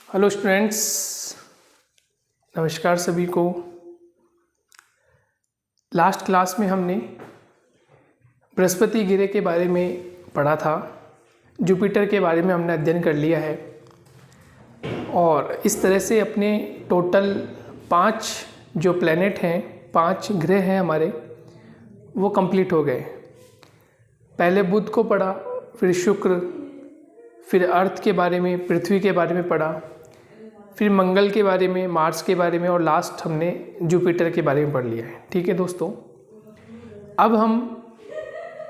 Hello students, नमस्कार सभी को। लास्ट क्लास में हमने बृहस्पति ग्रह के बारे में पढ़ा था। जुपिटर के बारे में हमने अध्ययन कर लिया है और इस तरह से अपने टोटल 5 जो प्लैनेट हैं, 5 ग्रह हैं हमारे, वो कंप्लीट हो गए। पहले बुध को पढ़ा, फिर शुक्र, फिर अर्थ के बारे में, पृथ्वी के बारे में पढ़ा, फिर मंगल के बारे में, मार्स के बारे में और लास्ट हमने जुपिटर के बारे में पढ़ लिया है। ठीक है दोस्तों, अब हम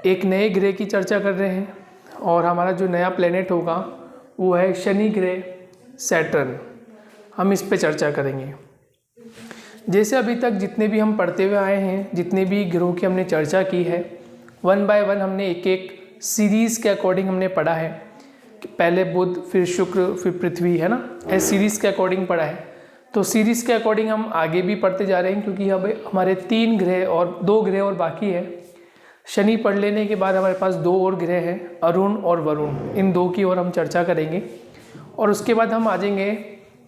एक नए ग्रह की चर्चा कर रहे हैं और हमारा जो नया प्लेनेट होगा वो है शनि ग्रह, सैटर्न। हम इस पे चर्चा करेंगे। जैसे अभी तक जितने भी हम पढ़ते हुए आए हैं, जितने भी ग्रहों की हमने चर्चा की है, 1 बाय 1 हमने एक एक सीरीज़ के अकॉर्डिंग हमने पढ़ा है। पहले बुध, फिर शुक्र, फिर पृथ्वी, है ना, ऐसे सीरीज़ के अकॉर्डिंग पढ़ा है। तो सीरीज़ के अकॉर्डिंग हम आगे भी पढ़ते जा रहे हैं क्योंकि अब हमारे 3 ग्रह और 2 ग्रह और बाकी है। शनि पढ़ लेने के बाद हमारे पास 2 और ग्रह हैं, अरुण और वरुण। इन 2 की ओर हम चर्चा करेंगे और उसके बाद हम आ जाएंगे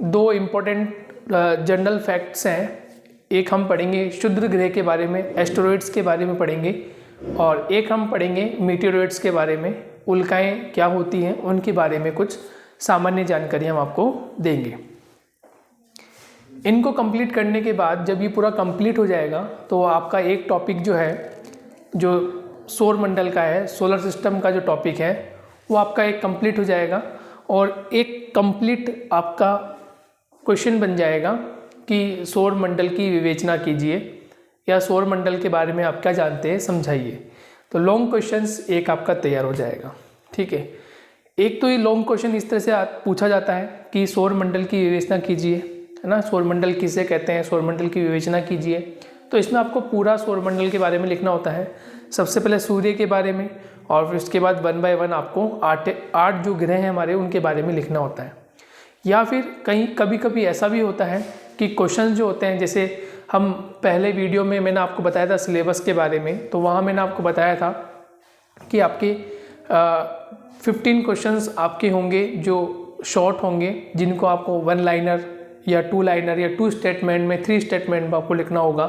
2 इम्पोर्टेंट जनरल फैक्ट्स हैं। एक हम पढ़ेंगे क्षुद्र ग्रह के बारे में, एस्टेरॉइड्स के बारे में पढ़ेंगे, और एक हम पढ़ेंगे मीटियोरॉइड्स के बारे में, उल्काएं क्या होती हैं उनके बारे में कुछ सामान्य जानकारी हम आपको देंगे। इनको कंप्लीट करने के बाद जब ये पूरा कंप्लीट हो जाएगा तो आपका एक टॉपिक जो है, जो सौर मंडल का है, सोलर सिस्टम का जो टॉपिक है, वो आपका एक कंप्लीट हो जाएगा और एक कंप्लीट आपका क्वेश्चन बन जाएगा कि सौर मंडल की विवेचना कीजिए या सौर मंडल के बारे में आप क्या जानते हैं समझाइए। तो लॉन्ग क्वेश्चंस एक आपका तैयार हो जाएगा। ठीक है, एक तो ये लॉन्ग क्वेश्चन इस तरह से पूछा जाता है कि सौर मंडल की विवेचना कीजिए, है ना, सौर मंडल किसे कहते हैं, सौर मंडल की विवेचना कीजिए। तो इसमें आपको पूरा सौर मंडल के बारे में लिखना होता है। सबसे पहले सूर्य के बारे में और फिर उसके बाद 1 बाय 1 आपको 8 जो ग्रह हैं हमारे उनके बारे में लिखना होता है। या फिर कभी कभी ऐसा भी होता है कि क्वेश्चन जो होते हैं, जैसे हम पहले वीडियो में मैंने आपको बताया था सिलेबस के बारे में, तो वहाँ मैंने आपको बताया था कि आपके 15 क्वेश्चंस आपके होंगे जो शॉर्ट होंगे, जिनको आपको 1 लाइनर या 2 लाइनर या 2 स्टेटमेंट में, 3 स्टेटमेंट में आपको लिखना होगा।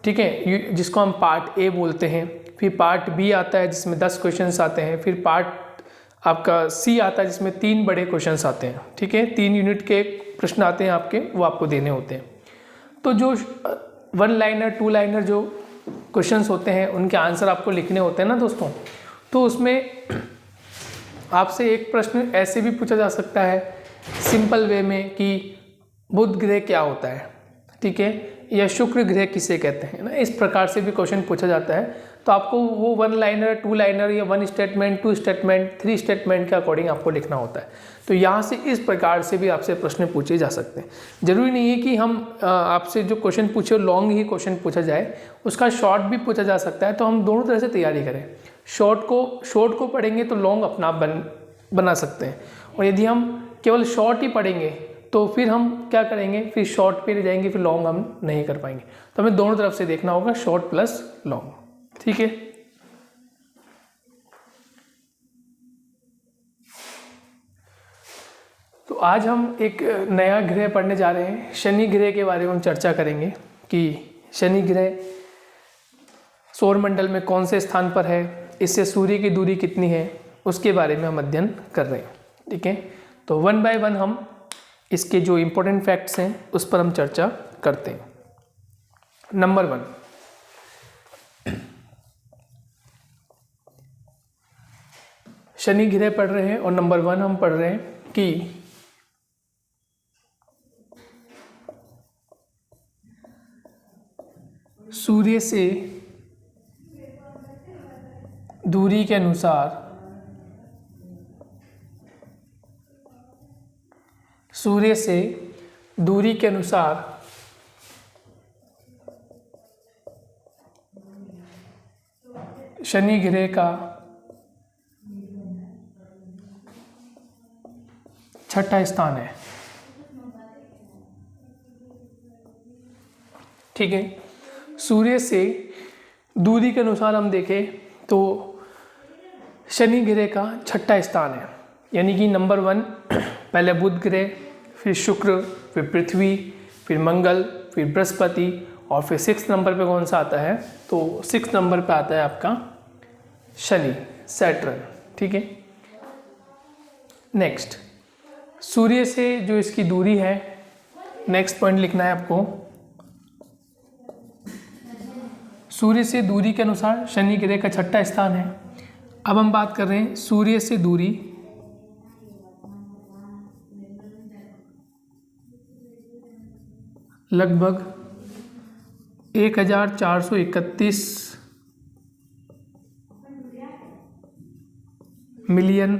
ठीक है, जिसको हम पार्ट ए बोलते हैं। फिर पार्ट बी आता है जिसमें 10 क्वेश्चंस आते हैं। फिर पार्ट आपका सी आता है जिसमें 3 बड़े क्वेश्चंस आते हैं। ठीक है, 3 यूनिट के प्रश्न आते हैं आपके, वो आपको देने होते हैं। तो जो 1 लाइनर 2 लाइनर जो क्वेश्चंस होते हैं उनके आंसर आपको लिखने होते हैं ना दोस्तों। तो उसमें आपसे एक प्रश्न ऐसे भी पूछा जा सकता है सिंपल वे में कि बुध ग्रह क्या होता है, ठीक है, या शुक्र ग्रह किसे कहते हैं ना, इस प्रकार से भी क्वेश्चन पूछा जाता है। तो आपको वो 1 लाइनर 2 लाइनर या 1 स्टेटमेंट 2 स्टेटमेंट 3 स्टेटमेंट के अकॉर्डिंग आपको लिखना होता है। तो यहाँ से इस प्रकार से भी आपसे प्रश्न पूछे जा सकते हैं। जरूरी नहीं है कि हम आपसे जो क्वेश्चन पूछे लॉन्ग ही क्वेश्चन पूछा जाए, उसका शॉर्ट भी पूछा जा सकता है। तो हम दोनों तरह से तैयारी करें। शॉर्ट को पढ़ेंगे तो लॉन्ग अपना आप बना सकते हैं, और यदि हम केवल शॉर्ट ही पढ़ेंगे तो फिर हम क्या करेंगे, फिर शॉर्ट पे रह जाएंगे, फिर लॉन्ग हम नहीं कर पाएंगे। तो हमें दोनों तरफ से देखना होगा, शॉर्ट प्लस लॉन्ग। ठीक है, तो आज हम एक नया ग्रह पढ़ने जा रहे हैं। शनि ग्रह के बारे में हम चर्चा करेंगे कि शनि ग्रह सौर मंडल में कौन से स्थान पर है, इससे सूर्य की दूरी कितनी है, उसके बारे में हम अध्ययन कर रहे हैं। ठीक है, तो 1 बाय 1 हम इसके जो इम्पोर्टेंट फैक्ट्स हैं उस पर हम चर्चा करते हैं। नंबर 1, शनि ग्रह पढ़ रहे हैं और नंबर 1 हम पढ़ रहे हैं कि सूर्य से दूरी के अनुसार शनि ग्रह का 6ठा स्थान है। ठीक है, सूर्य से दूरी के अनुसार हम देखें तो शनि ग्रह का 6ठा स्थान है, यानी कि नंबर 1 पहले बुध ग्रह, फिर शुक्र, फिर पृथ्वी, फिर मंगल, फिर बृहस्पति और फिर 6 नंबर पे कौन सा आता है, तो 6 नंबर पे आता है आपका शनि, सैटर्न। ठीक है। नेक्स्ट, सूर्य से जो इसकी दूरी है, नेक्स्ट पॉइंट लिखना है आपको। सूर्य से दूरी के अनुसार शनि ग्रह का 6ठा स्थान है। अब हम बात कर रहे हैं सूर्य से दूरी लगभग 1431 मिलियन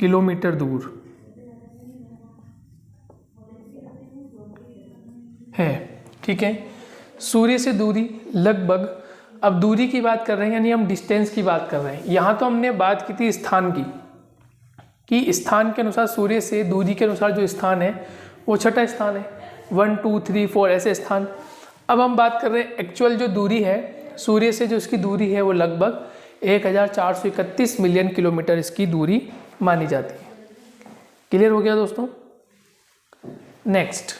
किलोमीटर दूर है। ठीक है। सूर्य से दूरी लगभग, अब दूरी की बात कर रहे हैं यानी हम डिस्टेंस की बात कर रहे हैं। यहाँ तो हमने बात की थी स्थान की, कि स्थान के अनुसार सूर्य से दूरी के अनुसार जो स्थान है वो 6ठा स्थान है, 1 2 3 4 ऐसे स्थान। अब हम बात कर रहे हैं एक्चुअल जो दूरी है सूर्य से, जो इसकी दूरी है वो लगभग 1431 मिलियन किलोमीटर इसकी दूरी मानी जाती है। क्लियर हो गया दोस्तों। नेक्स्ट,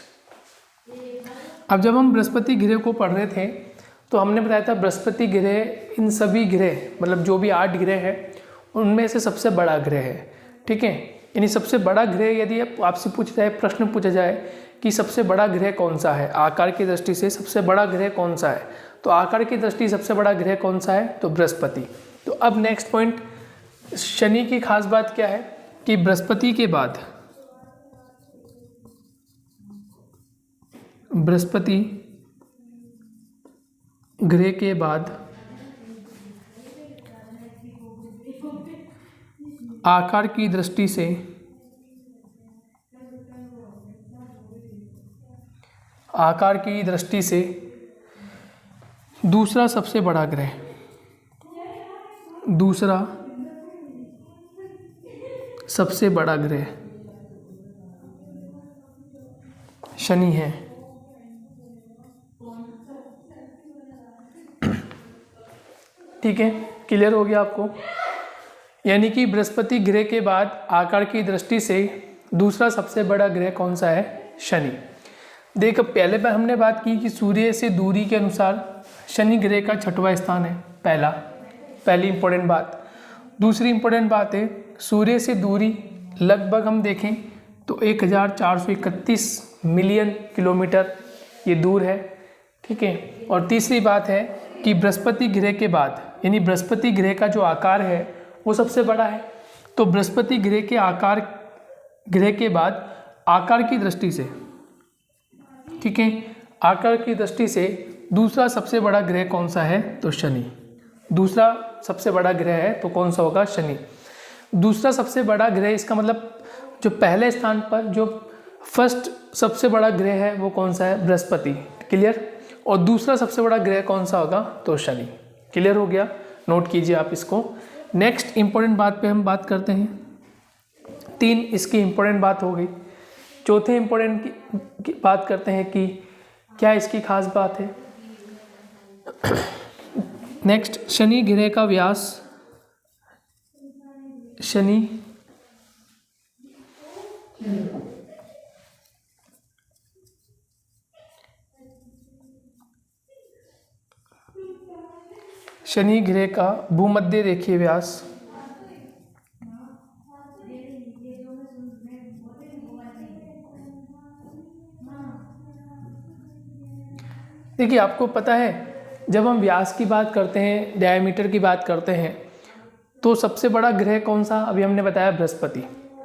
अब जब हम बृहस्पति ग्रह को पढ़ रहे थे तो हमने बताया था बृहस्पति ग्रह इन सभी ग्रह, मतलब जो भी 8 ग्रह है उनमें से सबसे बड़ा ग्रह है। ठीक है। यानी सबसे बड़ा ग्रह, यदि आपसे पूछा जाए, प्रश्न पूछा जाए कि सबसे बड़ा ग्रह कौन सा है, आकार की दृष्टि से सबसे बड़ा ग्रह कौन सा है, तो आकार की दृष्टि सबसे बड़ा ग्रह कौन सा है, तो बृहस्पति। तो अब नेक्स्ट पॉइंट, शनि की खास बात क्या है कि बृहस्पति के बाद बृहस्पति ग्रह के बाद आकार की दृष्टि से दूसरा सबसे बड़ा ग्रह, दूसरा सबसे बड़ा ग्रह शनि है। ठीक है। क्लियर हो गया आपको। यानी कि बृहस्पति ग्रह के बाद आकार की दृष्टि से दूसरा सबसे बड़ा ग्रह कौन सा है, शनि। देख, पहले पर हमने बात की कि सूर्य से दूरी के अनुसार शनि ग्रह का 6वां स्थान है, पहली इंपॉर्टेंट बात। दूसरी इंपॉर्टेंट बात है सूर्य से दूरी लगभग हम देखें तो 1431 मिलियन किलोमीटर ये दूर है। ठीक है। और तीसरी बात है कि बृहस्पति ग्रह के बाद, यानी बृहस्पति ग्रह का जो आकार है वो सबसे बड़ा है। तो बृहस्पति ग्रह के बाद आकार की दृष्टि से, ठीक है, आकार की दृष्टि से दूसरा सबसे बड़ा ग्रह कौन सा है, तो शनि। दूसरा सबसे बड़ा ग्रह है तो कौन सा होगा, शनि। दूसरा सबसे बड़ा ग्रह, इसका मतलब जो पहले स्थान पर जो फर्स्ट सबसे बड़ा ग्रह है वो कौन सा है, बृहस्पति। क्लियर। और दूसरा सबसे बड़ा ग्रह कौन सा होगा, तो शनि। क्लियर हो गया, नोट कीजिए आप इसको। नेक्स्ट इंपॉर्टेंट बात पे हम बात करते हैं। 3 इसकी इंपॉर्टेंट बात हो गई। चौथे इंपॉर्टेंट की बात करते हैं कि क्या इसकी खास बात है। नेक्स्ट, शनि ग्रह का व्यास, शनि ग्रह का भूमध्य रेखीय व्यास देखिए, आपको पता है जब हम व्यास की बात करते हैं, डायमीटर की बात करते हैं, तो सबसे बड़ा ग्रह कौन सा, अभी हमने बताया बृहस्पति।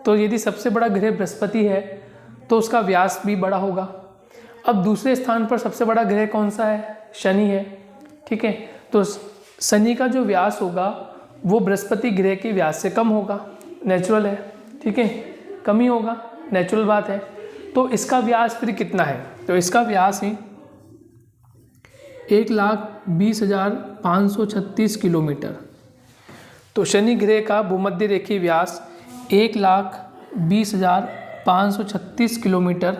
तो यदि सबसे बड़ा ग्रह बृहस्पति है तो उसका व्यास भी बड़ा होगा। अब दूसरे स्थान पर सबसे बड़ा ग्रह कौन सा है, शनि है। ठीक है। तो शनि का जो व्यास होगा वो बृहस्पति ग्रह के व्यास से कम होगा, नेचुरल है। ठीक है, कम ही होगा, नेचुरल बात है। तो इसका व्यास फिर कितना है, तो इसका व्यास है 1,20,536 किलोमीटर। तो शनि ग्रह का भूमध्य रेखीय व्यास 1,20,536 किलोमीटर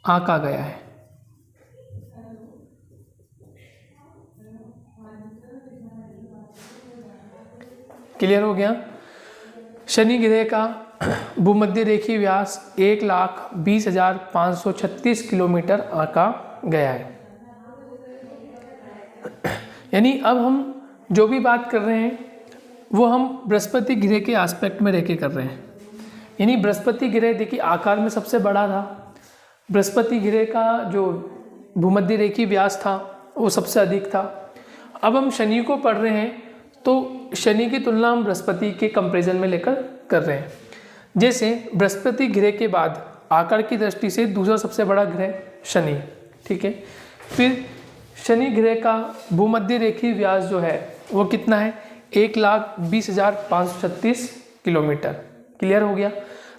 आंका गया है। क्लियर हो गया। शनि ग्रह का भूमध्य रेखीय व्यास 1,20,536 किलोमीटर आंका गया है। यानी अब हम जो भी बात कर रहे हैं वो हम बृहस्पति ग्रह के एस्पेक्ट में रह के कर रहे हैं। यानी बृहस्पति ग्रह देखिए आकार में सबसे बड़ा था, बृहस्पति ग्रह का जो भूमध्य रेखीय व्यास था वो सबसे अधिक था। अब हम शनि को पढ़ रहे हैं तो शनि की तुलना हम बृहस्पति के कंपैरिजन में लेकर कर रहे हैं। जैसे बृहस्पति ग्रह के बाद आकार की दृष्टि से दूसरा सबसे बड़ा ग्रह शनि, ठीक है। फिर शनि ग्रह का भूमध्य रेखीय व्यास जो है वो कितना है, 1,20,536 किलोमीटर। क्लियर हो गया।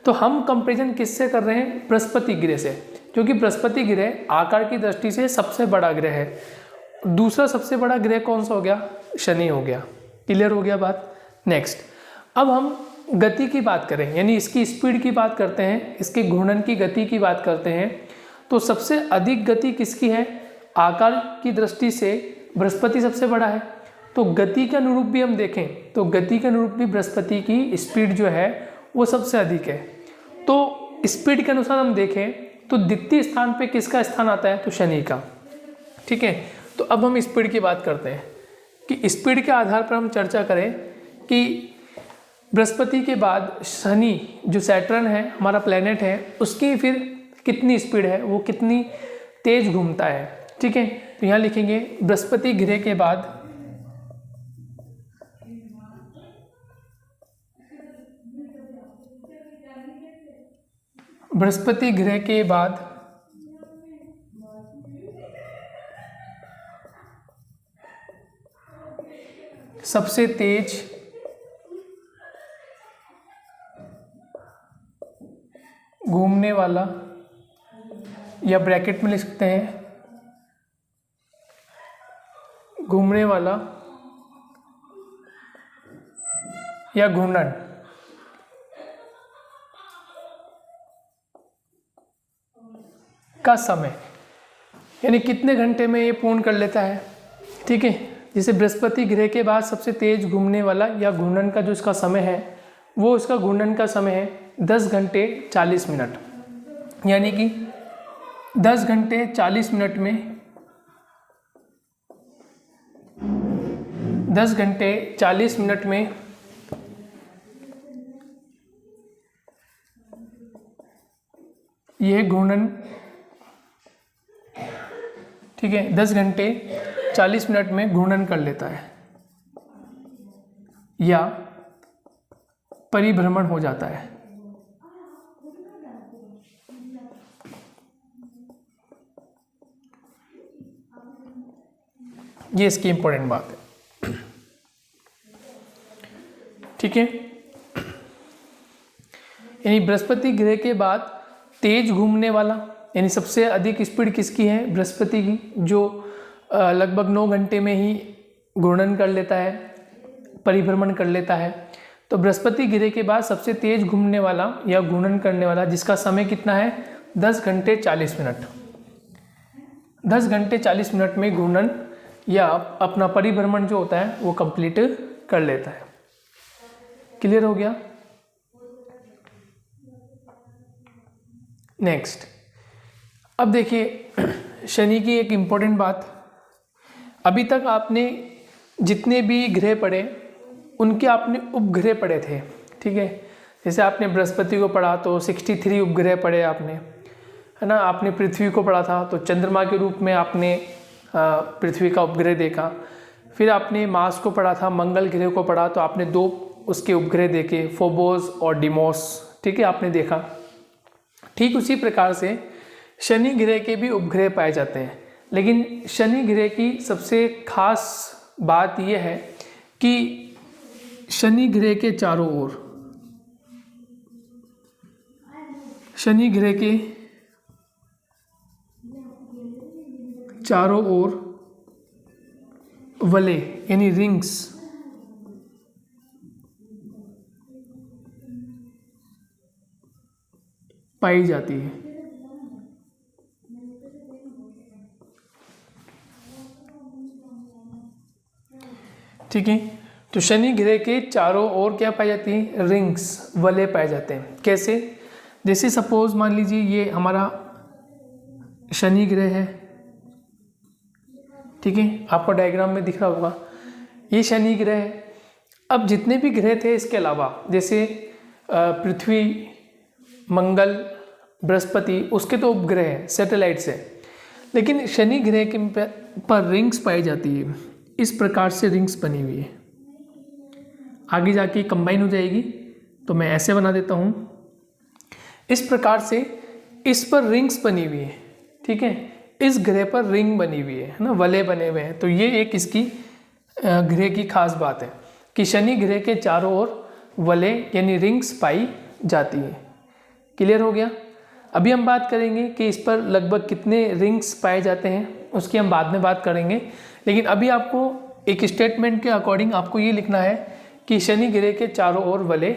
तो हम कंपैरिजन किससे कर रहे हैं, बृहस्पति ग्रह से, क्योंकि बृहस्पति ग्रह आकार की दृष्टि से सबसे बड़ा ग्रह है। दूसरा सबसे बड़ा ग्रह कौन सा हो गया, शनि हो गया। क्लियर हो गया बात। नेक्स्ट, अब हम गति की बात करें, यानी इसकी स्पीड की बात करते हैं, इसके घूर्णन की गति की बात करते हैं। तो सबसे अधिक गति किसकी है, आकार की दृष्टि से बृहस्पति सबसे बड़ा है। तो गति के अनुरूप भी हम देखें तो गति के अनुरूप भी बृहस्पति की स्पीड जो है वो सबसे अधिक है। तो स्पीड के अनुसार हम देखें तो द्वितीय स्थान पे किसका स्थान आता है, तो शनि का। ठीक है। तो अब हम स्पीड की बात करते हैं कि स्पीड के आधार पर हम चर्चा करें कि बृहस्पति के बाद शनि जो सैटर्न है हमारा प्लेनेट है उसकी फिर कितनी स्पीड है, वो कितनी तेज घूमता है। ठीक है। तो यहाँ लिखेंगे बृहस्पति ग्रह के बाद सबसे तेज घूमने वाला, या ब्रैकेट में लिख सकते हैं घूमने वाला या घूर्णन का समय, यानी कितने घंटे में ये पूर्ण कर लेता है। ठीक है। जैसे बृहस्पति ग्रह के बाद सबसे तेज घूमने वाला या घूर्णन का जो इसका समय है वो इसका घूर्णन का समय है 10 घंटे 40 मिनट। यानी कि 10 घंटे 40 मिनट में 10 घंटे 40 मिनट में यह घूर्णन, ठीक है, 10 घंटे 40 मिनट में घूर्णन कर लेता है या परिभ्रमण हो जाता है। ये इसकी इंपॉर्टेंट बात है। ठीक है। यानी बृहस्पति ग्रह के बाद तेज घूमने वाला, यानी सबसे अधिक स्पीड किसकी है, बृहस्पति की, जो लगभग 9 घंटे में ही घूर्णन कर लेता है, परिभ्रमण कर लेता है। तो बृहस्पति ग्रह के बाद सबसे तेज घूमने वाला या घूर्णन करने वाला जिसका समय कितना है 10 घंटे 40 मिनट। 10 घंटे 40 मिनट में घूर्णन या अपना परिभ्रमण जो होता है वो कंप्लीट कर लेता है। क्लियर हो गया। नेक्स्ट, अब देखिए शनि की एक इम्पोर्टेंट बात, अभी तक आपने जितने भी ग्रह पढ़े उनके आपने उपग्रह पढ़े थे। ठीक है। जैसे आपने बृहस्पति को पढ़ा तो 63 उपग्रह पढ़े आपने, है ना। आपने पृथ्वी को पढ़ा था तो चंद्रमा के रूप में आपने पृथ्वी का उपग्रह देखा। फिर आपने मार्स को पढ़ा था, मंगल ग्रह को पढ़ा तो आपने 2 उसके उपग्रह देखे, फोबोस और डिमोस। ठीक है, आपने देखा। ठीक उसी प्रकार से शनि ग्रह के भी उपग्रह पाए जाते हैं, लेकिन शनि ग्रह की सबसे खास बात यह है कि शनि ग्रह के चारों ओर, शनि ग्रह के चारों ओर वलय यानी रिंग्स पाई जाती है। ठीक है। तो शनि ग्रह के चारों ओर क्या पाई जाती है, रिंग्स, वलय पाए जाते हैं। कैसे, जैसे सपोज मान लीजिए ये हमारा शनि ग्रह है, ठीक है, आपको डायग्राम में दिख रहा होगा, ये शनि ग्रह है। अब जितने भी ग्रह थे इसके अलावा, जैसे पृथ्वी, मंगल, बृहस्पति, उसके तो उपग्रह हैं, सैटेलाइट्स हैं, लेकिन शनि ग्रह के पर रिंग्स पाई जाती है। इस प्रकार से रिंग्स बनी हुई है, आगे जाके कंबाइन हो जाएगी, तो मैं ऐसे बना देता हूँ। इस प्रकार से इस पर रिंग्स बनी हुई है, ठीक है, इस ग्रह पर रिंग बनी हुई है ना, वलय बने हुए हैं। तो ये एक इसकी ग्रह की खास बात है कि शनि ग्रह के चारों ओर वलय यानी रिंग्स पाई जाती है। क्लियर हो गया। अभी हम बात करेंगे कि इस पर लगभग कितने रिंग्स पाए जाते हैं, उसकी हम बाद में बात करेंगे। लेकिन अभी आपको एक स्टेटमेंट के अकॉर्डिंग आपको ये लिखना है कि शनि ग्रह के चारों ओर वलय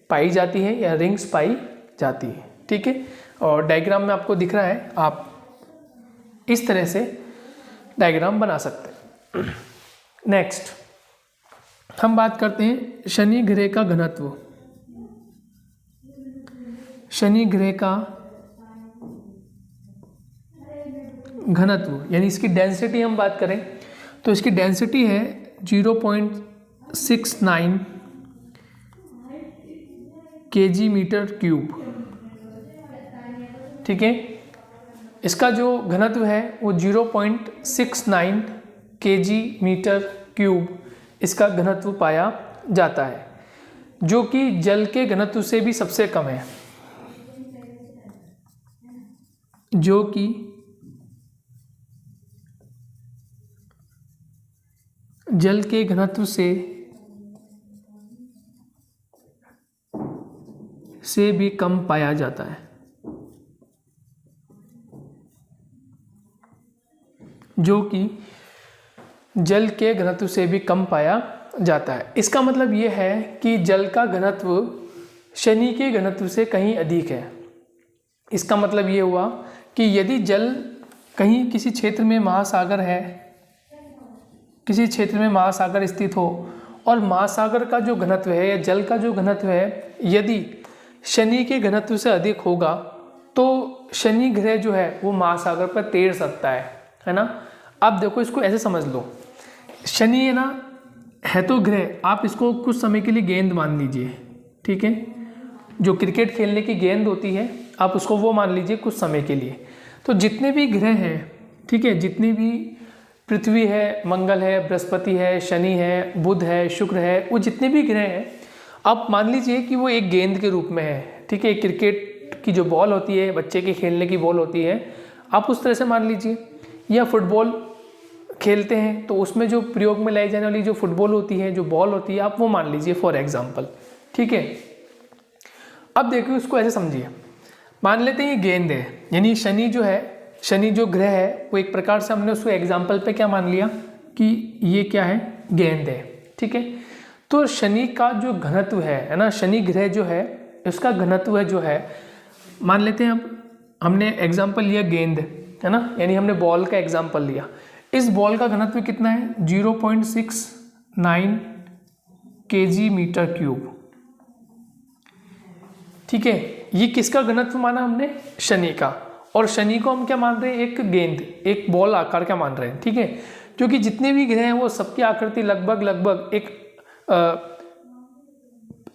पाई जाती है या रिंग्स पाई जाती है, ठीक है। और डायग्राम में आपको दिख रहा है, आप इस तरह से डायग्राम बना सकते हैं। नेक्स्ट हम बात करते हैं शनि ग्रह का घनत्व। शनि ग्रह का घनत्व यानी इसकी डेंसिटी हम बात करें तो इसकी डेंसिटी है 0.69 kg/m³, ठीक है। इसका जो घनत्व है वो 0.69 kg/m³ इसका घनत्व पाया जाता है, जो कि जल के घनत्व से भी सबसे कम है, जो कि जल के घनत्व से भी कम पाया जाता है, जो कि जल के घनत्व से भी कम पाया जाता है। इसका मतलब ये है कि जल का घनत्व शनि के घनत्व से कहीं अधिक है। इसका मतलब ये हुआ कि यदि जल कहीं किसी क्षेत्र में महासागर है, किसी क्षेत्र में महासागर स्थित हो और महासागर का जो घनत्व है या जल का जो घनत्व है यदि शनि के घनत्व से अधिक होगा तो शनि ग्रह जो है वो महासागर पर तैर सकता है ना। आप देखो, इसको ऐसे समझ लो, शनि है ना, है तो ग्रह, आप इसको कुछ समय के लिए गेंद मान लीजिए, ठीक है। जो क्रिकेट खेलने की गेंद होती है आप उसको वो मान लीजिए कुछ समय के लिए। तो जितने भी ग्रह हैं, ठीक है, जितनी भी पृथ्वी है, मंगल है, बृहस्पति है, शनि है, बुध है, शुक्र है, वो जितने भी ग्रह हैं आप मान लीजिए कि वो एक गेंद के रूप में है, ठीक है। क्रिकेट की जो बॉल होती है, बच्चे के खेलने की बॉल होती है, आप उस तरह से मान लीजिए। या फुटबॉल खेलते हैं तो उसमें जो प्रयोग में लाई जाने वाली जो फुटबॉल होती है, जो बॉल होती है, आप वो मान लीजिए फॉर एग्जाम्पल, ठीक है। अब देखिए, उसको ऐसे समझिए, मान लेते हैं ये गेंद है, यानी शनि जो है, शनि जो ग्रह है वो एक प्रकार से हमने उसको एग्जाम्पल पे क्या मान लिया कि ये क्या है, गेंद है, ठीक है। तो शनि का जो घनत्व है ना, शनि ग्रह जो है उसका घनत्व है जो है, मान लेते हैं अब हमने एग्जाम्पल लिया गेंद, है ना, यानी हमने बॉल का एग्जाम्पल लिया। इस बॉल का घनत्व कितना है, 0.69 kg/m³, ठीक है। ये किसका घनत्व माना हमने, शनि का। और शनि को हम क्या मान रहे हैं, एक गेंद, एक बॉल आकार का मान रहे हैं, ठीक है। क्योंकि जितने भी ग्रह हैं वो सबकी आकृति लगभग एक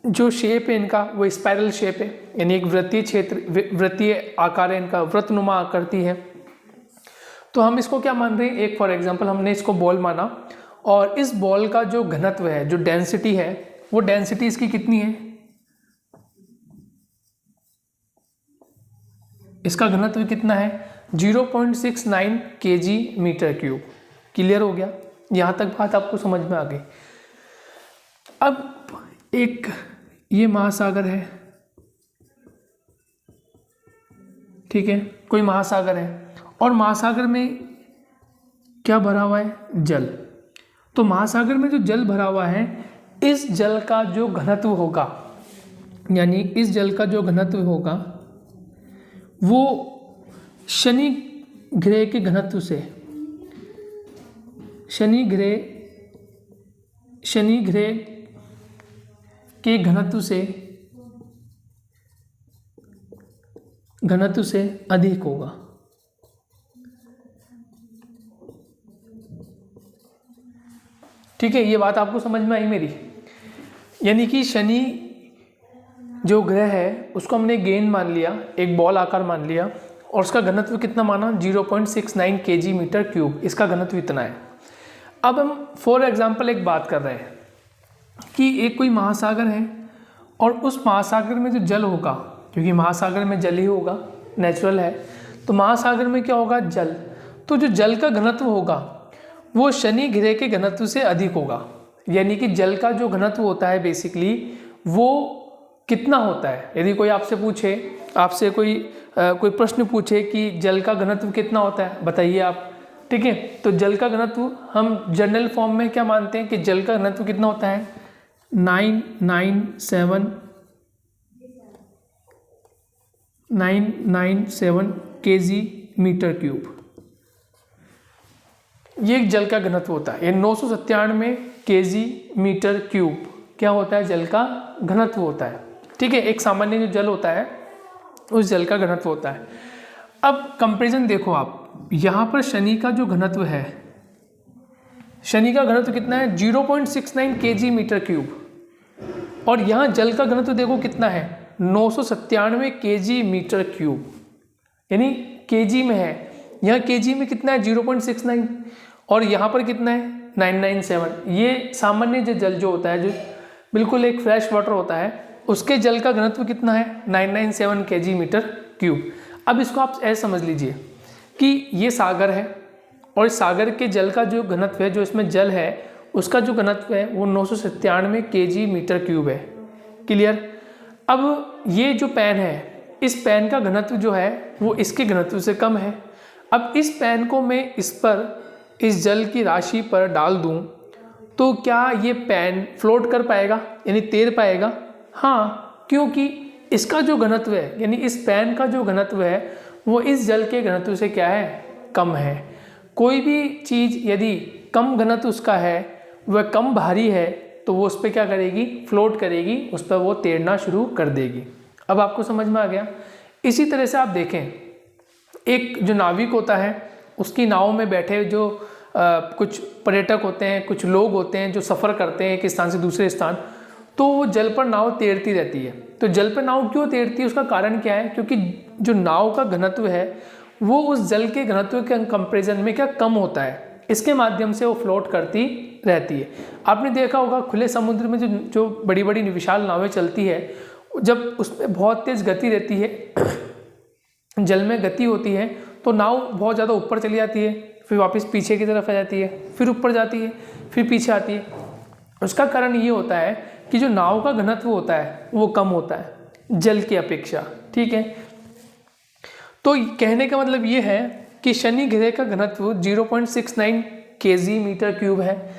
जो शेप है इनका वो स्पाइरल शेप है, यानी एक वृत्तीय क्षेत्र, वृत्तीय आकार है इनका, वृत्तनुमा आकृति है। तो हम इसको क्या मान रहे हैं, एक फॉर एग्जांपल हमने इसको बॉल माना, और इस बॉल का जो घनत्व है, जो डेंसिटी है, वो डेंसिटी इसकी कितनी है, इसका घनत्व कितना है, 0.69 kg/m³। क्लियर हो गया, यहाँ तक बात आपको समझ में आ गई। अब एक ये महासागर है, ठीक है, कोई महासागर है और महासागर में क्या भरा हुआ है, जल। तो महासागर में जो जल भरा हुआ है, इस जल का जो घनत्व होगा, यानी इस जल का जो घनत्व होगा वो शनि ग्रह के घनत्व से, शनि ग्रह के घनत्व से अधिक होगा। ठीक है, ये बात आपको समझ में आई मेरी। यानी कि शनि जो ग्रह है उसको हमने गेंद मान लिया, एक बॉल आकार मान लिया, और उसका घनत्व कितना माना 0.69 kg मीटर क्यूब, इसका घनत्व इतना है। अब हम फॉर एग्जांपल एक बात कर रहे हैं कि एक कोई महासागर है और उस महासागर में जो जल होगा, क्योंकि महासागर में जल ही होगा, नेचुरल है, तो महासागर में क्या होगा, जल। तो जो जल का घनत्व होगा वो शनि ग्रह के घनत्व से अधिक होगा। यानी कि जल का जो घनत्व होता है बेसिकली वो कितना होता है। यदि कोई आपसे पूछे, आपसे कोई प्रश्न पूछे कि जल का घनत्व कितना होता है, बताइए आप। ठीक है, तो जल का घनत्व हम जनरल फॉर्म में क्या मानते हैं कि जल का घनत्व कितना होता है 997 kg मीटर क्यूब। ये एक जल का घनत्व होता है। ये 997 kg मीटर क्यूब क्या होता है, जल का घनत्व होता है। ठीक है, एक सामान्य जो जल होता है उस जल का घनत्व होता है। अब कंपैरिजन देखो आप, यहाँ पर शनि का जो घनत्व है, शनि का घनत्व कितना है 0.69 kg मीटर क्यूब, और यहाँ जल का घनत्व देखो कितना है 997 kg मीटर क्यूब, यानी केजी में है। यहाँ केजी में कितना है 0.69, और यहाँ पर कितना है 997। ये सामान्य जो जल जो होता है, जो बिल्कुल एक फ्रेश वाटर होता है, उसके जल का घनत्व कितना है 997 kg मीटर क्यूब। अब इसको आप ऐसे समझ लीजिए कि ये सागर है और इस सागर के जल का जो घनत्व है, जो इसमें जल है उसका जो घनत्व है वो 997 kg मीटर क्यूब है। क्लियर। अब ये जो पेन है, इस पेन का घनत्व जो है वो इसके घनत्व से कम है। अब इस पेन को मैं इस जल की राशि पर डाल दूं तो क्या ये पेन फ्लोट कर पाएगा, यानी तैर पाएगा? हाँ, क्योंकि इसका जो घनत्व है, यानी इस पेन का जो घनत्व है वो इस जल के घनत्व से क्या है, कम है। कोई भी चीज़ यदि कम घनत्व उसका है, वह कम भारी है, तो वो उस पर क्या करेगी, फ्लोट करेगी, उस पर वो तैरना शुरू कर देगी। अब आपको समझ में आ गया। इसी तरह से आप देखें, एक जो नाविक होता है उसकी नाव में बैठे जो कुछ पर्यटक होते हैं, कुछ लोग होते हैं जो सफ़र करते हैं एक स्थान से दूसरे स्थान, तो वो जल पर नाव तैरती रहती है। तो जल पर नाव क्यों तैरती है, उसका कारण क्या है? क्योंकि जो नाव का घनत्व है वो उस जल के घनत्व के कंपैरिजन में क्या कम होता है, इसके माध्यम से वो फ्लोट करती रहती है। आपने देखा होगा खुले समुद्र में जो बड़ी बड़ी विशाल नावें चलती है, जब उसमें बहुत तेज़ गति रहती है, जल में गति होती है, तो नाव बहुत ज़्यादा ऊपर चली जाती है, फिर वापस पीछे की तरफ आ जाती है, फिर ऊपर जाती है, फिर पीछे आती है। उसका कारण ये होता है कि जो नाव का घनत्व होता है वो कम होता है जल की अपेक्षा। ठीक है, तो कहने का मतलब ये है कि शनि ग्रह का घनत्व 0.69 kg मीटर क्यूब है,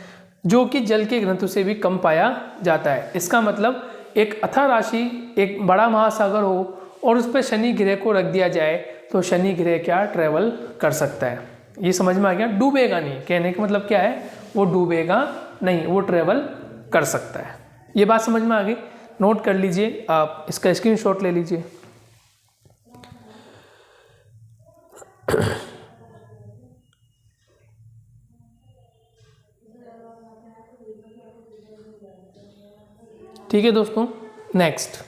जो कि जल के घनत्व से भी कम पाया जाता है। इसका मतलब एक अथाह राशि, एक बड़ा महासागर हो और उस पर शनि ग्रह को रख दिया जाए तो शनि ग्रह क्या ट्रैवल कर सकता है। ये समझ में आ गया? डूबेगा नहीं, कहने का मतलब क्या है, वो डूबेगा नहीं, वो ट्रैवल कर सकता है। ये बात समझ में आ गई? नोट कर लीजिए, आप इसका स्क्रीनशॉट ले लीजिए। ठीक है दोस्तों, नेक्स्ट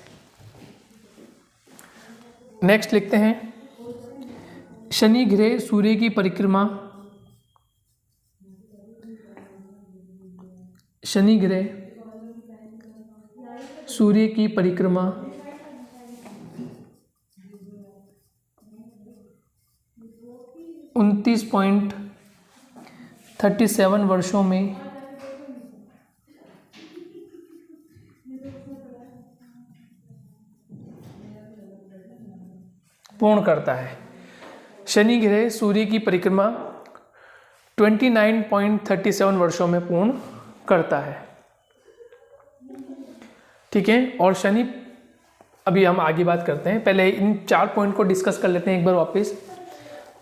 लिखते हैं, शनि ग्रह सूर्य की परिक्रमा, शनि ग्रह सूर्य की परिक्रमा 29.37 वर्षों में पूर्ण करता है। शनि ग्रह सूर्य की परिक्रमा 29.37 वर्षों में पूर्ण करता है। ठीक है, और शनि, अभी हम आगे बात करते हैं, पहले इन 4 पॉइंट को डिस्कस कर लेते हैं एक बार वापस।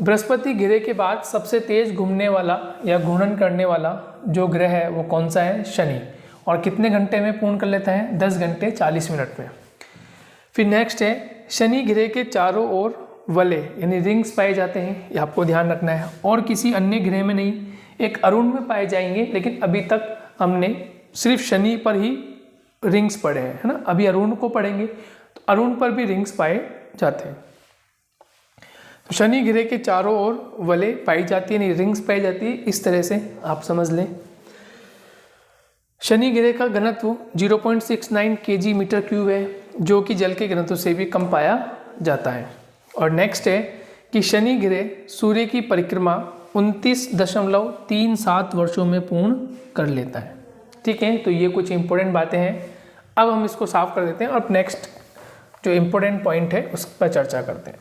बृहस्पति ग्रह के बाद सबसे तेज घूमने वाला या घूर्णन करने वाला जो ग्रह है वो कौन सा है? शनि। और कितने घंटे में पूर्ण कर लेता है? 10 घंटे 40 मिनट में। फिर नेक्स्ट है शनि ग्रह के चारों ओर वलय यानी रिंग्स पाए जाते हैं, ये आपको ध्यान रखना है, और किसी अन्य ग्रह में नहीं, एक अरुण में पाए जाएंगे, लेकिन अभी तक हमने सिर्फ शनि पर ही रिंग्स पढ़े हैं, है ना। अभी अरुण को पढ़ेंगे तो अरुण पर भी रिंग्स पाए जाते हैं। तो शनि ग्रह के चारों ओर वलय पाई जाती है, नहीं रिंग्स पाई जाती है, इस तरह से आप समझ लें। शनि ग्रह का घनत्व 0.69 kg मीटर क्यूब है, जो कि जल के घनत्व से भी कम पाया जाता है। और नेक्स्ट है कि शनि ग्रह सूर्य की परिक्रमा 29.37 वर्षों में पूर्ण कर लेता है। ठीक है, तो ये कुछ इंपॉर्टेंट बातें हैं। अब हम इसको साफ कर देते हैं और नेक्स्ट जो इंपॉर्टेंट पॉइंट है उस पर चर्चा करते हैं।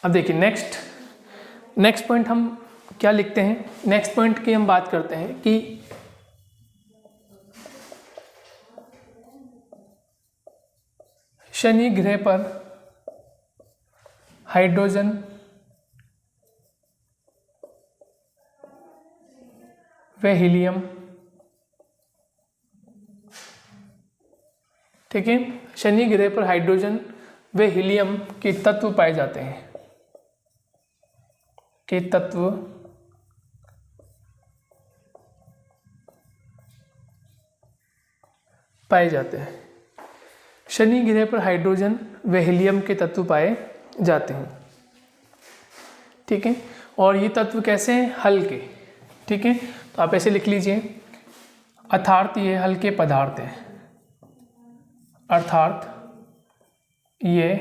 अब देखिए नेक्स्ट पॉइंट हम क्या लिखते हैं। नेक्स्ट पॉइंट की हम बात करते हैं कि शनि ग्रह पर हाइड्रोजन व हीलियम, ठीक है, शनि ग्रह पर हाइड्रोजन व हीलियम के तत्व पाए जाते हैं, के तत्व पाए जाते हैं। शनि ग्रह पर हाइड्रोजन व हीलियम के तत्व पाए जाते हैं, ठीक है। और ये तत्व कैसे हैं? हल्के, ठीक है। तो आप ऐसे लिख लीजिए, अर्थात ये हल्के पदार्थ हैं, अर्थात ये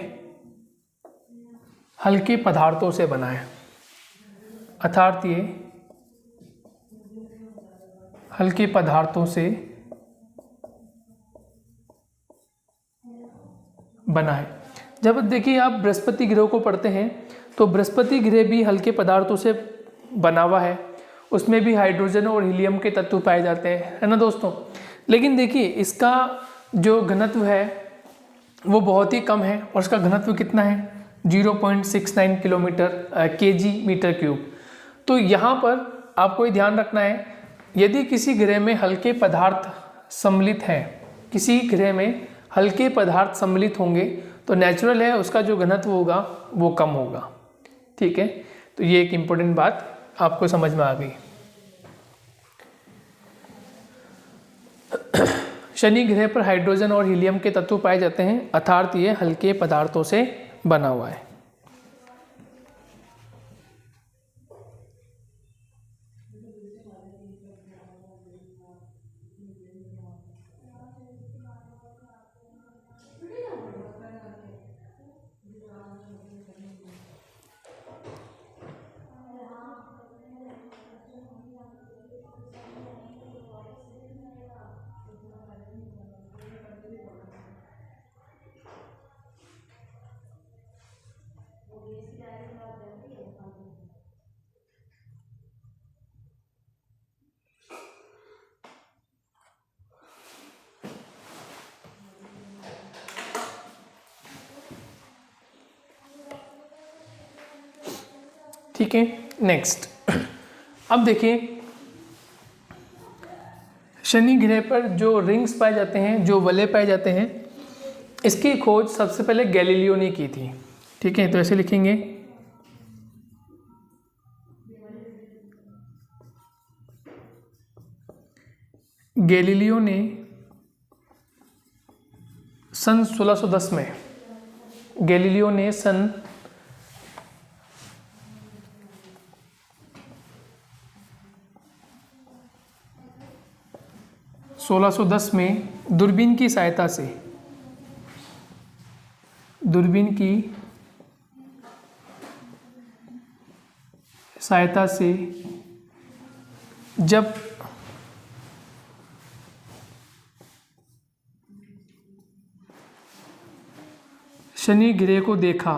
हल्के पदार्थों से बना है, अर्थात ये हल्के पदार्थों से बना है। जब देखिए आप बृहस्पति ग्रह को पढ़ते हैं तो बृहस्पति ग्रह भी हल्के पदार्थों से बना हुआ है, उसमें भी हाइड्रोजन और हीलियम के तत्व पाए जाते हैं, है ना दोस्तों। लेकिन देखिए इसका जो घनत्व है वो बहुत ही कम है, और उसका घनत्व कितना है? 0.69 kg मीटर क्यूब। तो यहाँ पर आपको ये ध्यान रखना है, यदि किसी ग्रह में हल्के पदार्थ सम्मिलित हैं, किसी ग्रह में हल्के पदार्थ सम्मिलित होंगे तो नेचुरल है उसका जो घनत्व होगा वो कम होगा, ठीक है। तो ये एक इम्पोर्टेंट बात आपको समझ में आ गई। शनि ग्रह पर हाइड्रोजन और हीलियम के तत्व पाए जाते हैं, अर्थात ये हल्के पदार्थों से बना हुआ है। ठीक है, नेक्स्ट अब देखिए शनि ग्रह पर जो रिंग्स पाए जाते हैं, जो वलय पाए जाते हैं, इसकी खोज सबसे पहले गैलीलियो ने की थी, ठीक है। तो ऐसे लिखेंगे, गैलीलियो ने सन 1610 में, गैलीलियो ने सन 1610 में दूरबीन की सहायता से, दूरबीन की सहायता से जब शनि ग्रह को देखा,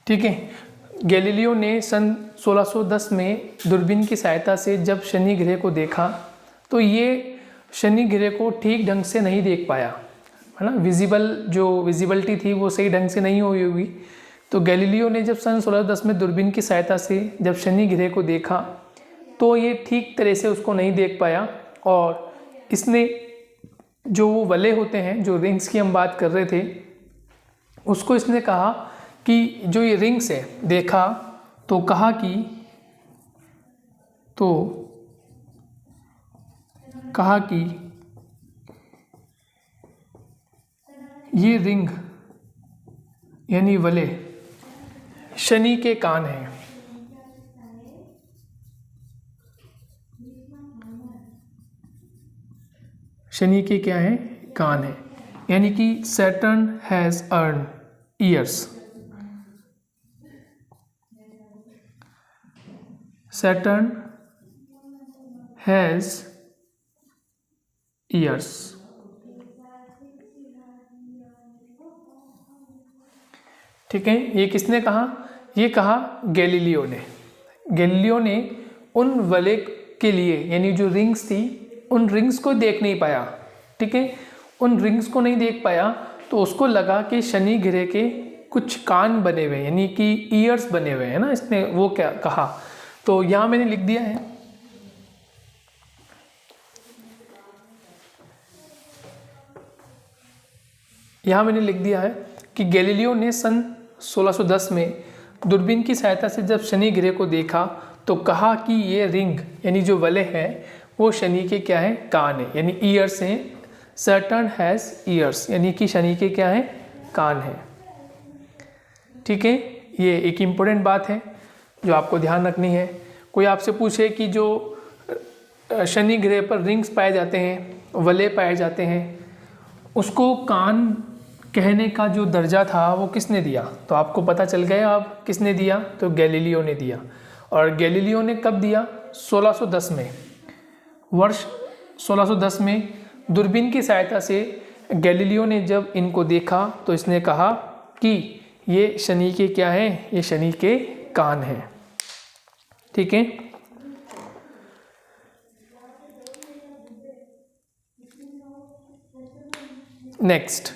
ठीक है, गैलीलियो ने सन 1610 में दूरबीन की सहायता से जब शनि ग्रह को देखा तो ये शनि ग्रह को ठीक ढंग से नहीं देख पाया, है ना। विजिबिलिटी थी वो सही ढंग से नहीं हुई होगी। तो गैलीलियो ने जब सन 1610 में दूरबीन की सहायता से जब शनि ग्रह को देखा तो ये ठीक तरह से उसको नहीं देख पाया, और इसने जो वो वलय होते हैं, जो रिंग्स की हम बात कर रहे थे, उसको इसने कहा कि जो ये रिंग्स है, देखा तो कहा कि ये रिंग यानी वलय शनि के कान हैं। शनि के क्या है? कान है। यानी कि Saturn has earn years. Saturn has years. ठीक है, ये किसने कहा? ये कहा गैलीलियो ने। गैलीलियो ने उन वलय के लिए, यानी जो रिंग्स थी, उन रिंग्स को देख नहीं पाया। ठीक है, उन रिंग्स को नहीं देख पाया तो उसको लगा कि शनि ग्रह के कुछ कान बने हुए, यानी कि ईयर्स बने हुए हैं ना, इसने वो क्या कहा। तो यहाँ मैंने लिख दिया है, कि गैलीलियो ने सन 1610 में दूरबीन की सहायता से जब शनि ग्रह को देखा तो कहा कि ये रिंग यानी जो वलय है वो शनि के क्या है? कान है, यानी ईयर्स हैं। सैटर्न हैज़ ईयर्स, यानी कि शनि के क्या है? कान है। ठीक है, ये एक इम्पोर्टेंट बात है जो आपको ध्यान रखनी है। कोई आपसे पूछे कि जो शनि ग्रह पर रिंग्स पाए जाते हैं, वलय पाए जाते हैं, उसको कान कहने का जो दर्जा था वो किसने दिया? तो आपको पता चल गया अब किसने दिया, तो गैलीलियो ने दिया। और गैलीलियो ने कब दिया? 1610 में। वर्ष 1610 में दूरबीन की सहायता से गैलीलियो ने जब इनको देखा तो इसने कहा कि ये शनि के क्या है? ये शनि के कान हैं। ठीक है, नेक्स्ट,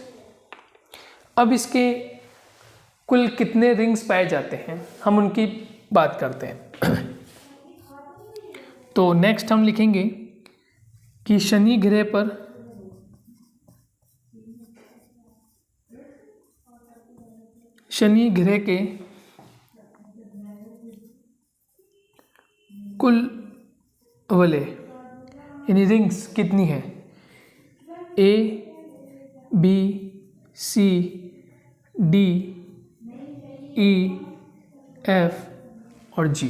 अब इसके कुल कितने रिंग्स पाए जाते हैं हम उनकी बात करते हैं। तो नेक्स्ट हम लिखेंगे कि शनि ग्रह पर शनि ग्रह के कुल वलय यानी रिंग्स कितनी है? A, B, C, D, E, F और G।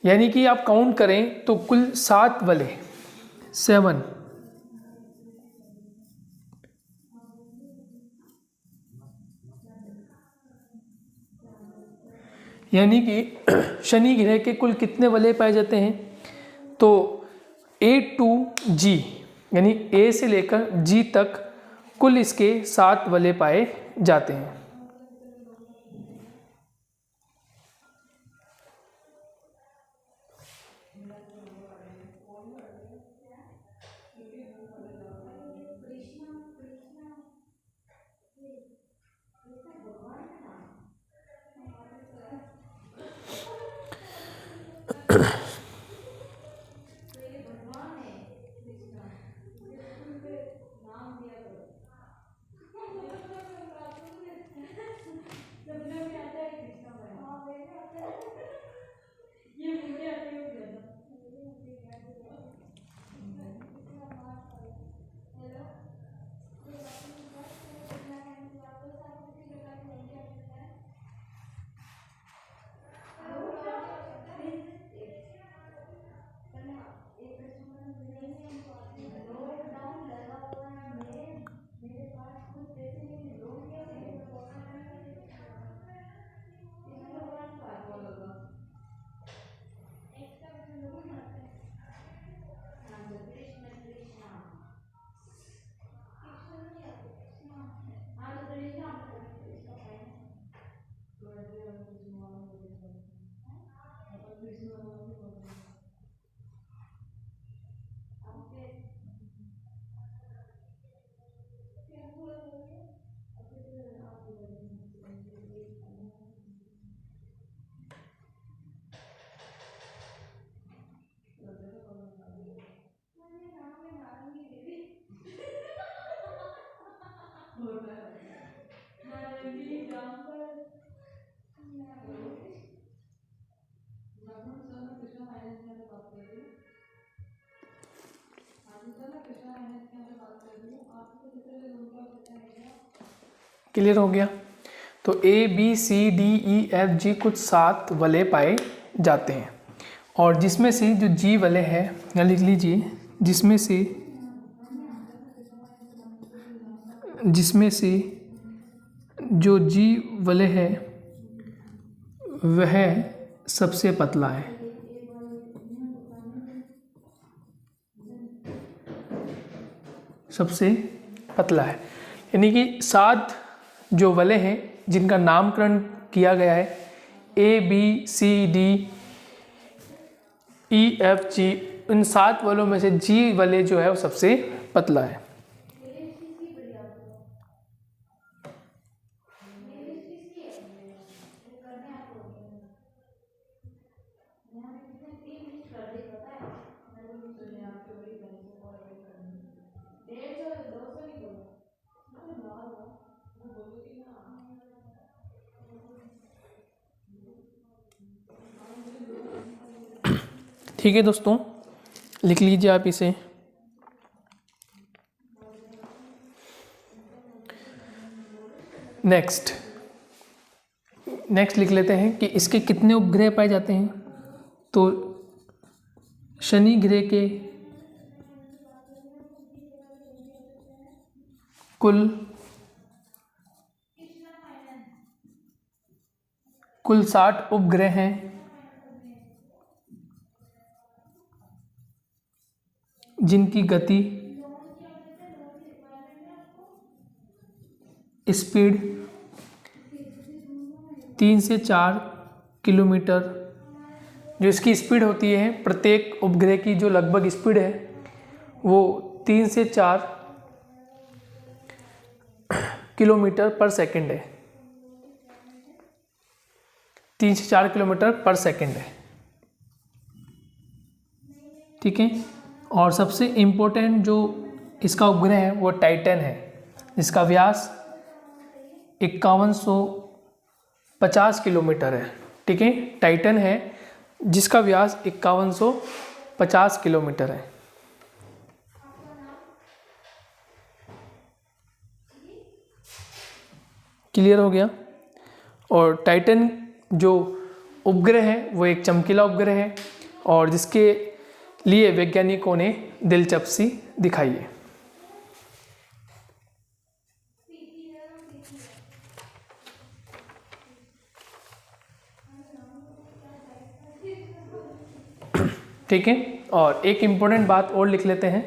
यानी कि आप काउंट करें तो कुल 7 वलय, 7। यानी कि शनि ग्रह के कुल कितने वलय पाए जाते हैं? तो A to G यानी A से लेकर G तक कुल इसके 7 वलय पाए जाते हैं। क्लियर हो गया। तो ABCDEFG कुछ 7 वलय पाए जाते हैं और जिसमें से जो G वलय है, या लिख लीजिए जिसमें से जो G वलय है वह सबसे पतला है। सबसे पतला है, यानी कि 7 जो वलय हैं जिनका नामकरण किया गया है ABCDEFG, इन 7 वलयों में से G वलय जो है वो सबसे पतला है। ठीक है दोस्तों, लिख लीजिए आप इसे। नेक्स्ट लिख लेते हैं कि इसके कितने उपग्रह पाए जाते हैं। तो शनि ग्रह के कुल 60 उपग्रह हैं, जिनकी गति स्पीड 3 से 4 किलोमीटर, जो इसकी स्पीड होती है प्रत्येक उपग्रह की जो लगभग स्पीड है वो 3 से 4 किलोमीटर पर सेकंड है। 3 से 4 किलोमीटर पर सेकंड है। ठीक है। और सबसे इम्पोर्टेंट जो इसका उपग्रह है वो टाइटन है, जिसका व्यास 5150 किलोमीटर है। ठीक है, टाइटन है जिसका व्यास 5150 किलोमीटर है। क्लियर हो गया। और टाइटन जो उपग्रह है वो एक चमकीला उपग्रह है और जिसके लिए वैज्ञानिकों ने दिलचस्पी दिखाई है। ठीक है। और एक इम्पोर्टेंट बात और लिख लेते हैं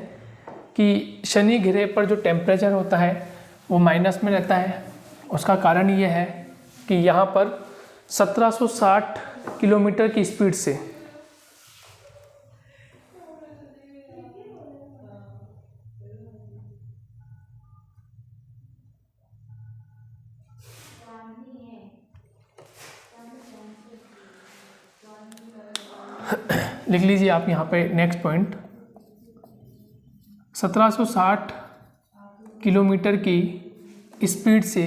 कि शनि ग्रह पर जो टेम्परेचर होता है वो माइनस में रहता है। उसका कारण ये है कि यहाँ पर 1760 किलोमीटर की स्पीड से लिख लीजिए आप यहाँ पे नेक्स्ट पॉइंट, 1760 किलोमीटर की स्पीड से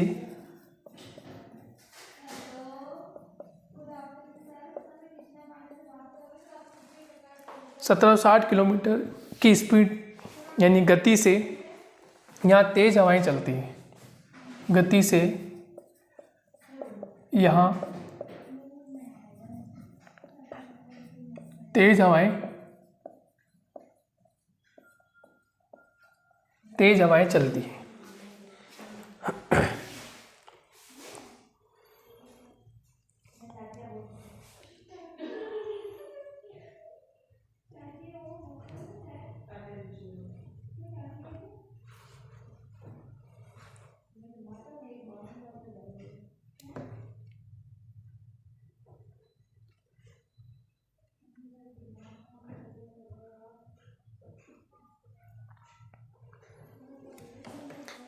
1760 किलोमीटर की स्पीड यानी गति से यहाँ तेज़ हवाएं चलती हैं। गति से यहाँ तेज़ हवाएं चलती हैं।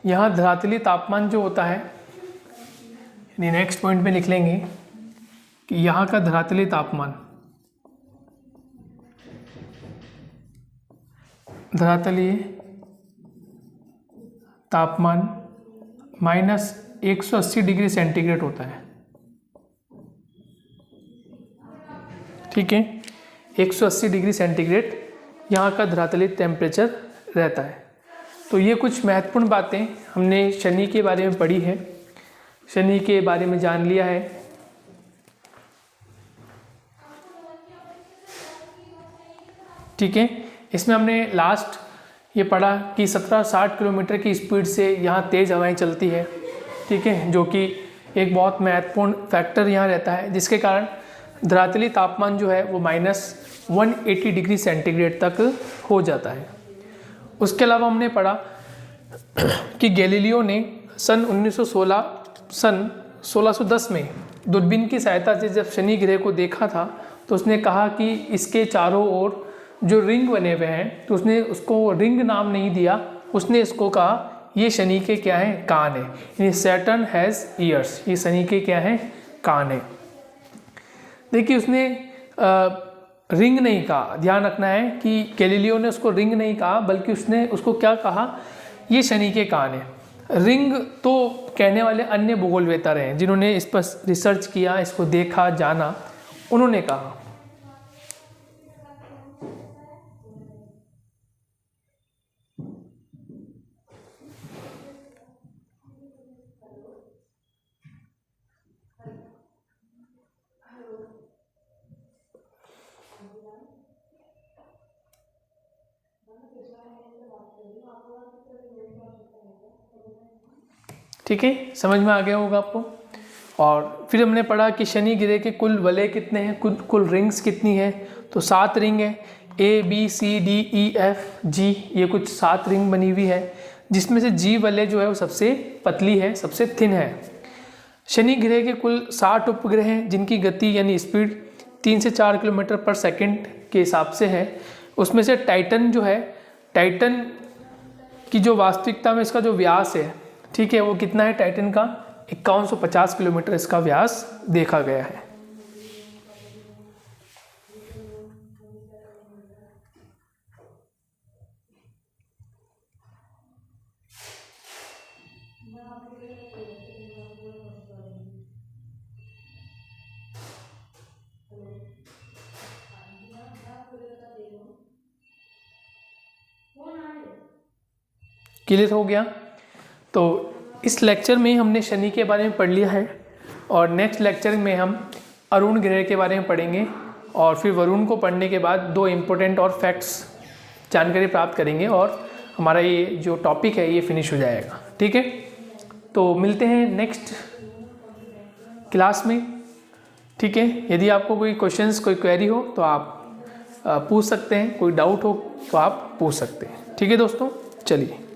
यहाँ धरातली तापमान जो होता है, यानी नेक्स्ट पॉइंट में लिख लेंगे कि यहाँ का धरातली तापमान -180 डिग्री सेंटीग्रेड होता है। ठीक है, 180 डिग्री सेंटीग्रेड यहाँ का धरातली टेम्परेचर रहता है। तो ये कुछ महत्वपूर्ण बातें हमने शनि के बारे में पढ़ी है, शनि के बारे में जान लिया है। ठीक है, इसमें हमने लास्ट ये पढ़ा कि 17-60 किलोमीटर की स्पीड से यहाँ तेज़ हवाएं चलती है। ठीक है, जो कि एक बहुत महत्वपूर्ण फैक्टर यहाँ रहता है, जिसके कारण धरातली तापमान जो है वो -180 डिग्री सेंटीग्रेड तक हो जाता है। उसके अलावा हमने पढ़ा कि गैलीलियो ने सन 1610 में दूरबीन की सहायता से जब शनि ग्रह को देखा था, तो उसने कहा कि इसके चारों ओर जो रिंग बने हुए हैं, तो उसने उसको रिंग नाम नहीं दिया, उसने इसको कहा ये शनि के क्या है, कान है, यानी सैटर्न हैज़ ईयर्स, ये शनि के क्या है, कान है। देखिए उसने रिंग नहीं कहा, ध्यान रखना है कि गैलीलियो ने उसको रिंग नहीं कहा, बल्कि उसने उसको क्या कहा, ये शनि के कान है। रिंग तो कहने वाले अन्य भूगोलवेता रहे हैं जिन्होंने इस पर रिसर्च किया, इसको देखा, जाना, उन्होंने कहा। ठीक है, समझ में आ गया होगा आपको। और फिर हमने पढ़ा कि शनि ग्रह के कुल वलय कितने हैं, कुल रिंग्स कितनी है, तो 7 रिंग है, ABCDEFG, ये कुछ 7 रिंग बनी हुई है, जिसमें से G वलय जो है वो सबसे पतली है, सबसे थिन है। शनि ग्रह के कुल 60 उपग्रह हैं, जिनकी गति यानी स्पीड 3 से 4 किलोमीटर पर सेकंड के हिसाब से है। उसमें से टाइटन जो है, टाइटन की जो वास्तविकता में इसका जो व्यास है, ठीक है, वो कितना है, टाइटन का 5150 किलोमीटर इसका व्यास देखा गया है। क्लियर हो गया? तो इस लेक्चर में हमने शनि के बारे में पढ़ लिया है, और नेक्स्ट लेक्चर में हम अरुण ग्रह के बारे में पढ़ेंगे, और फिर वरुण को पढ़ने के बाद 2 इम्पोर्टेंट और फैक्ट्स जानकारी प्राप्त करेंगे, और हमारा ये जो टॉपिक है ये फिनिश हो जाएगा। ठीक है, तो मिलते हैं नेक्स्ट क्लास में। ठीक है, यदि आपको कोई क्वेश्चंस, कोई क्वेरी हो तो आप पूछ सकते हैं, कोई डाउट हो तो आप पूछ सकते हैं। ठीक है दोस्तों, चलिए।